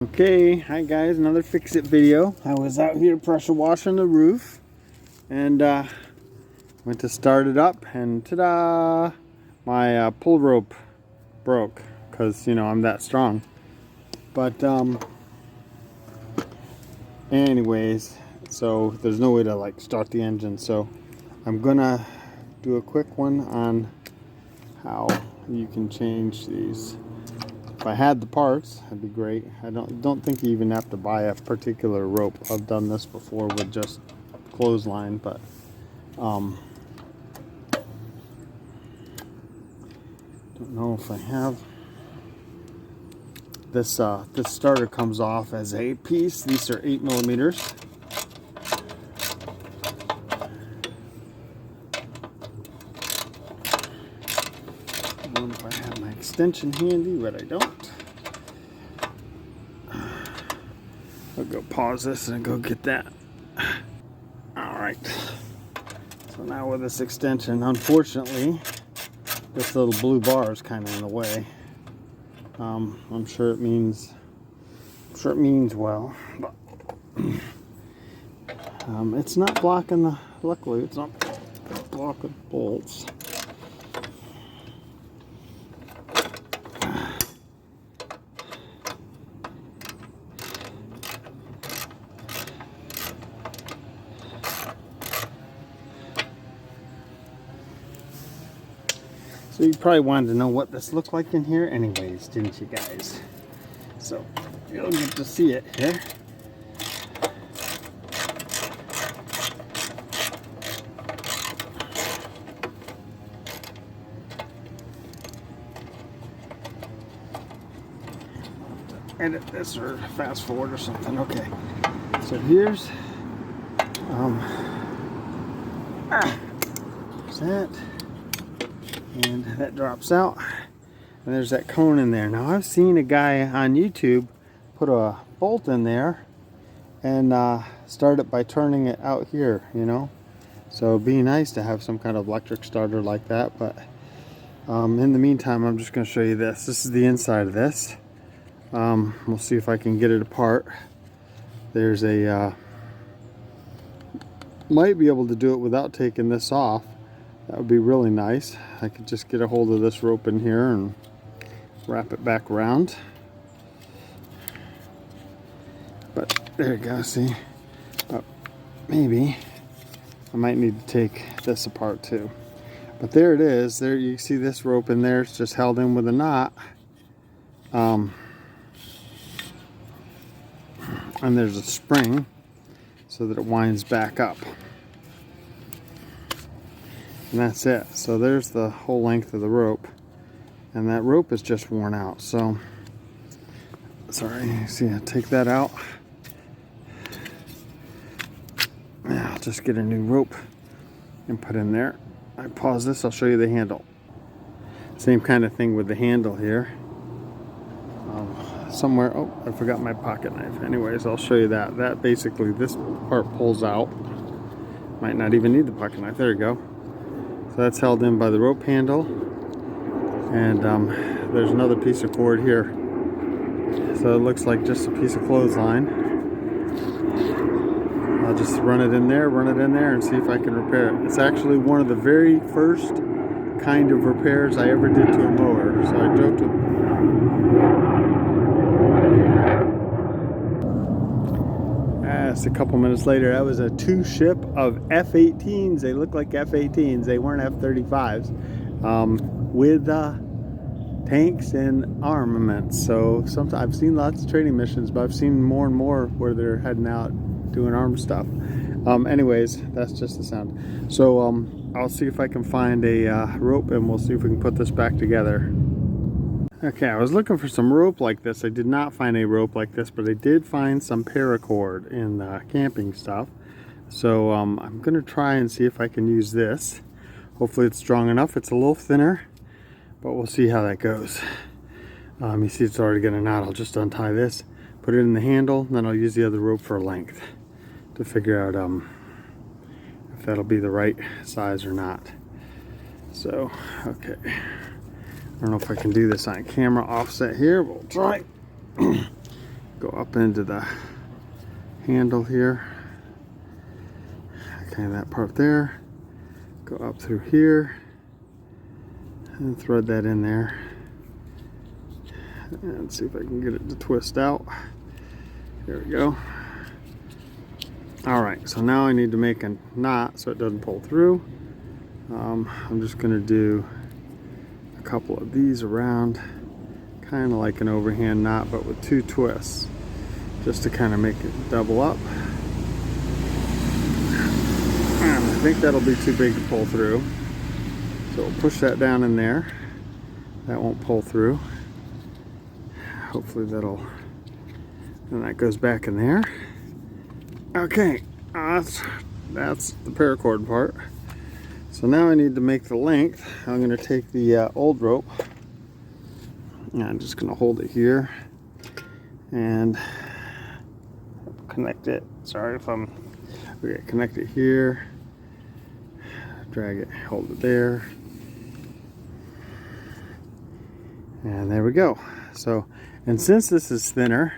Okay, hi guys, another fix it video. I was out here pressure washing the roof and went to start it up and ta-da! My pull rope broke because I'm that strong. But anyways, so there's no way to like start the engine, so I'm gonna do a quick one on how you can change these. If I had the parts, that'd be great. I don't think you even have to buy a particular rope. I've done this before with just clothesline, but don't know if I have. This this starter comes off as a piece. These are 8mm. I don't know if I have my extension handy, but I don't. I'll go pause this and go get that. Alright. So now with this extension, unfortunately, this little blue bar is kind of in the way. I'm sure it means well, but it's not blocking the, luckily it's not blocking bolts. So you probably wanted to know what this looked like in here anyways, didn't you guys? So you'll get to see it here. Edit this or fast forward or something. Okay. So here's that. And that drops out, and there's that cone in there. Now I've seen a guy on YouTube put a bolt in there and start it by turning it out here, so it'd be nice to have some kind of electric starter like that. But in the meantime, I'm just going to show you this. This is the inside of this. We'll see if I can get it apart. There's a might be able to do it without taking this off. That would be really nice. I could just get a hold of this rope in here and wrap it back around. But there you go, see? But maybe I might need to take this apart too. But there it is. There you see this rope in there. It's just held in with a knot. And there's a spring so that it winds back up. And that's it. So there's the whole length of the rope, and that rope is just worn out. So sorry, see, I take that out. Now I'll just get a new rope and put in there. I pause this, I'll show you the handle. Same kind of thing with the handle here. Somewhere, oh, I forgot my pocket knife. Anyways, I'll show you that. That basically, this part pulls out. Might not even need the pocket knife. There you go. So that's held in by the rope handle, and there's another piece of cord here. So it looks like just a piece of clothesline. I'll just run it in there, and see if I can repair it. It's actually one of the very first kind of repairs I ever did to a mower. So I joked with Just a couple minutes later, that was a two-ship of F-18s. They look like F-18s. They weren't F-35s, with tanks and armaments. So sometimes I've seen lots of training missions, but I've seen more and more where they're heading out doing armed stuff. Anyways, that's just the sound. So I'll see if I can find a rope, and we'll see if we can put this back together. Okay, I was looking for some rope like this. I did not find a rope like this, but I did find some paracord in the camping stuff. So I'm going to try and see if I can use this. Hopefully it's strong enough. It's a little thinner, but we'll see how that goes. You see it's already got a knot. I'll just untie this, put it in the handle, and then I'll use the other rope for length to figure out if that'll be the right size or not. So, okay. I don't know if I can do this on camera offset here. We'll try. go up into the handle here. Okay, that part there. Go up through here and thread that in there. And see if I can get it to twist out. There we go. All right, so now I need to make a knot so it doesn't pull through. I'm just gonna do a couple of these around, kind of like an overhand knot, but with 2 twists, just to kind of make it double up. And I think that'll be too big to pull through. So we'll push that down in there. That won't pull through. Hopefully that'll, and that goes back in there. Okay, that's the paracord part. So now I need to make the length. I'm going to take the old rope, and I'm just going to hold it here and connect it. Sorry if I'm, okay, connect it here, drag it, hold it there, and there we go. So, and since this is thinner,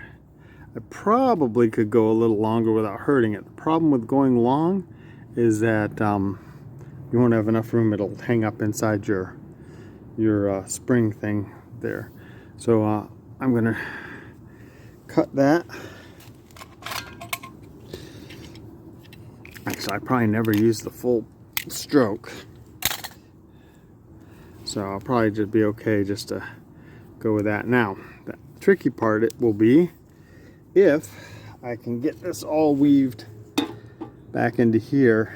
I probably could go a little longer without hurting it. The problem with going long is that you won't have enough room. It'll hang up inside your spring thing there. So I'm gonna cut that. Actually, I probably never use the full stroke, so I'll probably just be okay just to go with that. Now, the tricky part it will be if I can get this all weaved back into here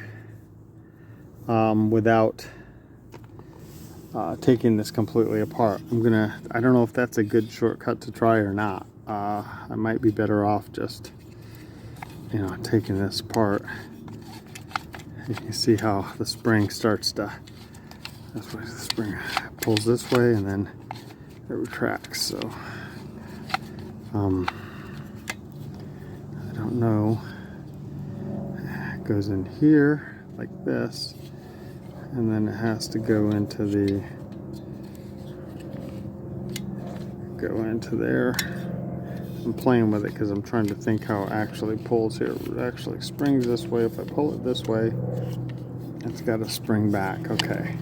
without taking this completely apart. I don't know if that's a good shortcut to try or not. I might be better off just, you know, taking this apart. You can see how the spring starts to, that's why the spring pulls this way and then it retracts. So I don't know. It goes in here like this, and then it has to go into there. I'm playing with it because I'm trying to think how it actually pulls here. It actually springs this way. If I pull it this way, it's got to spring back. Okay,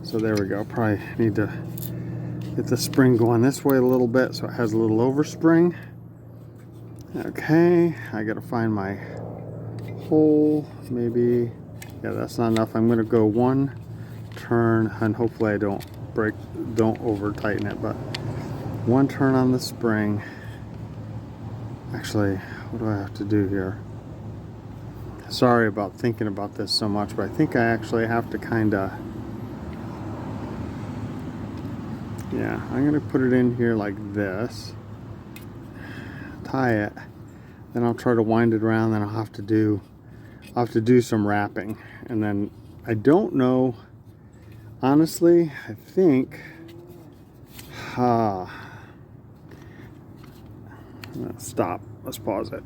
so there we go. Probably need to get the spring going this way a little bit so it has a little overspring. Okay, I got to find my hole. Maybe, yeah, that's not enough. I'm going to go 1 turn, and hopefully I don't over tighten it, but 1 turn on the spring. Actually, what do I have to do here? Sorry about thinking about this so much, but I think I actually have to kind of, yeah, I'm going to put it in here like this, tie it, then I'll try to wind it around, then I'll have to do some wrapping, and then I don't know, honestly, I think, stop, let's pause it.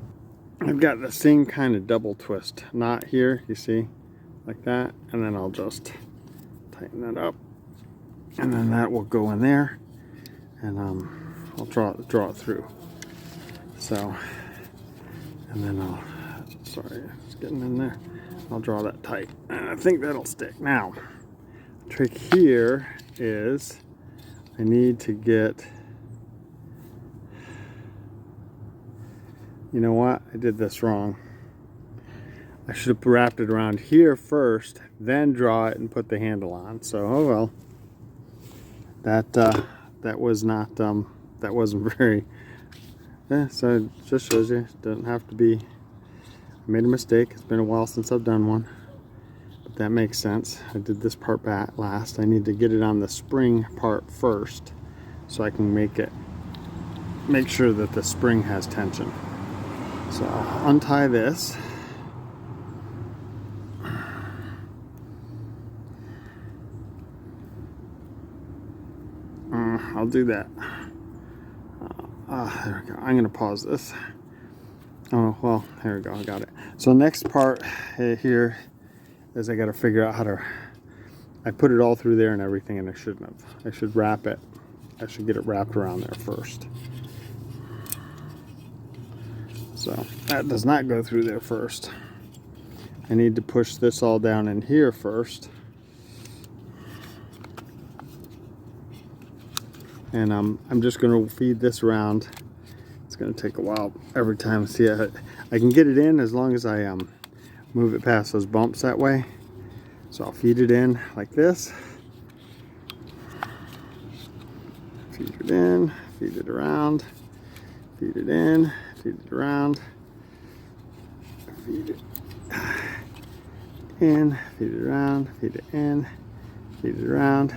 I've got the same kind of double twist knot here, you see, like that, and then I'll just tighten that up, and then that will go in there, and I'll draw it through. So, and then sorry, it's getting in there. I'll draw that tight, and I think that'll stick. Now, the trick here is I need to get, you know what? I did this wrong. I should have wrapped it around here first, then draw it and put the handle on. So, oh well. That was not, that wasn't very, yeah, so it just shows you, it doesn't have to be, I made a mistake. It's been a while since I've done one, but that makes sense. I did this part back last. I need to get it on the spring part first so I can make sure that the spring has tension. So I'll untie this. I'll do that. There we go. I'm going to pause this. Oh, well, there we go. I got it. So next part here is I got to figure out how to, I put it all through there and everything, and I shouldn't have. I should wrap it. I should get it wrapped around there first. So that does not go through there first. I need to push this all down in here first. And I'm just going to feed this around. It's going to take a while every time. See, I can get it in as long as I move it past those bumps that way. So I'll feed it in like this. Feed it in, feed it around, feed it in, feed it around, feed it in, feed it around, feed it in, feed it around,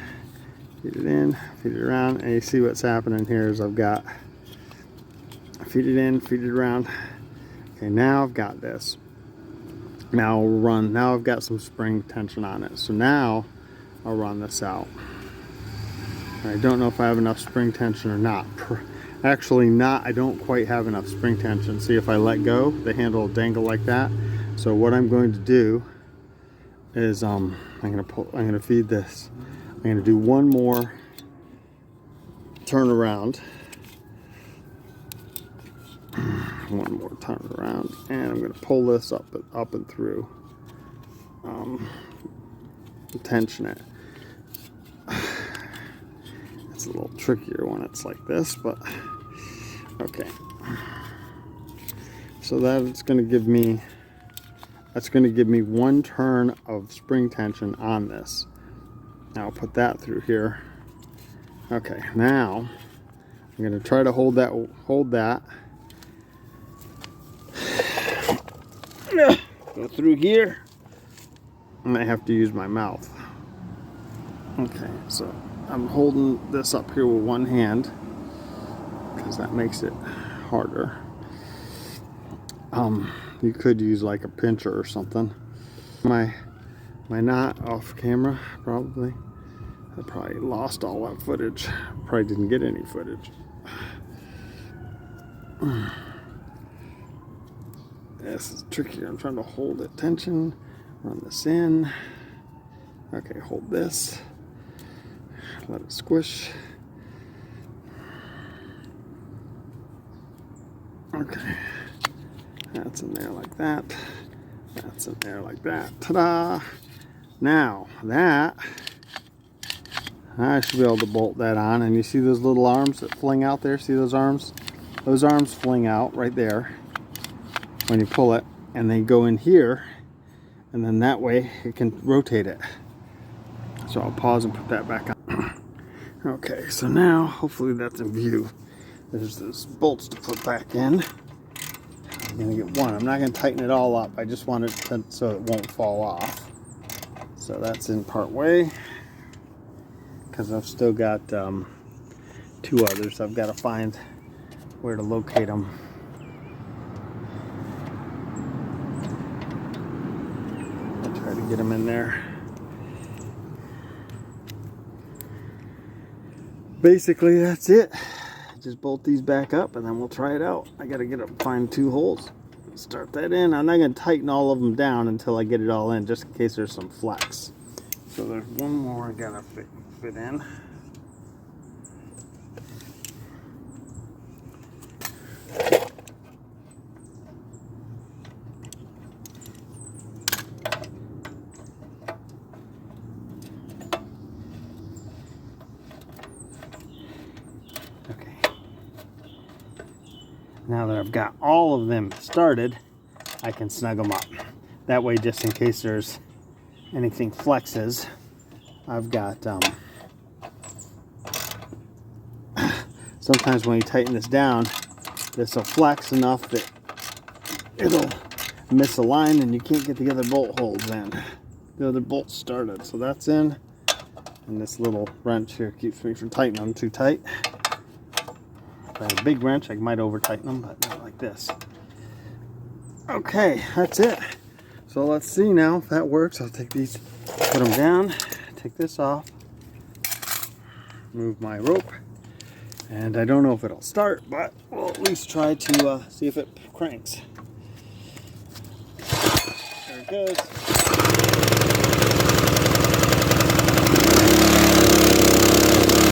feed it in, feed it around. And you see what's happening here is I've got feed it in, feed it around. Okay, now I've got this. Now I'll run. Now I've got some spring tension on it. So now I'll run this out. I don't know if I have enough spring tension or not. Actually not. I don't quite have enough spring tension. See, if I let go, the handle will dangle like that. So what I'm going to do is I'm going to feed this. I'm going to do one more turn around. One more turn around, and I'm going to pull this up and through. Tension it. It's a little trickier when it's like this, but okay. So that's going to give me one turn of spring tension on this. Now I'll put that through here. Okay, now I'm going to try to hold that. Go through here. I might have to use my mouth. Okay, so I'm holding this up here with one hand because that makes it harder. You could use like a pincher or something. My knot off camera, probably. I probably lost all that footage. Probably didn't get any footage. This is trickier. I'm trying to hold it tension, run this in. Okay, hold this. Let it squish. Okay. That's in there like that. That's in there like that. Ta-da! Now, that, I should be able to bolt that on. And you see those little arms that fling out there? See those arms? Those arms fling out right there when you pull it, and they go in here, and then that way it can rotate it. So I'll pause and put that back on. Okay, so now hopefully that's in view. There's those bolts to put back in. I'm gonna get one. I'm not gonna tighten it all up. I just want it to, so it won't fall off. So that's in part way, because I've still got two others. I've got to find where to locate them. Try to get them in there. Basically, that's it. Just bolt these back up and then we'll try it out. I gotta find two holes. Start that in. I'm not gonna tighten all of them down until I get it all in, just in case there's some flex. So there's one more I gotta fit in. Now that I've got all of them started, I can snug them up. That way, just in case there's anything flexes, I've got, sometimes when you tighten this down, this will flex enough that it'll misalign and you can't get the other bolt holes in. The other bolts started, so that's in. And this little wrench here keeps me from tightening them too tight. If I had a big wrench, I might over tighten them, but not like this. Okay, that's it. So let's see now if that works. I'll take these, put them down, take this off, move my rope, and I don't know if it'll start, but we'll at least try to see if it cranks. There it goes.